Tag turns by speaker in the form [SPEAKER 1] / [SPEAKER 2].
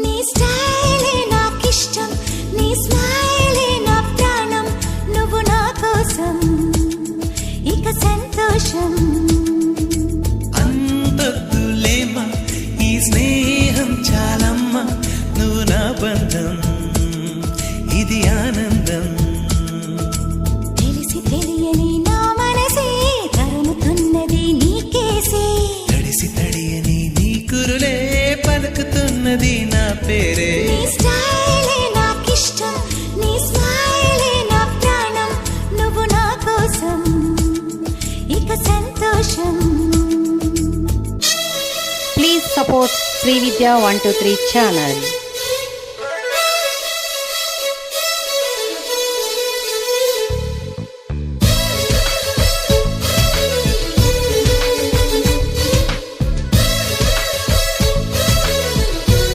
[SPEAKER 1] నీ స్టైలే నాకిష్టం, నీ స్మైలే నా ప్రాణం, నువ్వు నా కోసం ఇక సంతోషం.
[SPEAKER 2] అంతొద్దులేమా ఈ స్నేహం చాలమ్మా, నువ్వు నా బంధం ఇది ఆనందం.
[SPEAKER 1] తెలిసి తెలియని నా మనసే తరుముతున్నది నీకేసే,
[SPEAKER 2] తడిసి తడియని నీ కురులే పలుకుతున్నది నా పేరే.
[SPEAKER 1] నీ స్టైలే నాకిష్టం, నీ స్మైలే నా ప్రాణం, నువ్వు నా కోసం ఇక సంతోషం.
[SPEAKER 3] Please support Sri Vidya 123 channel.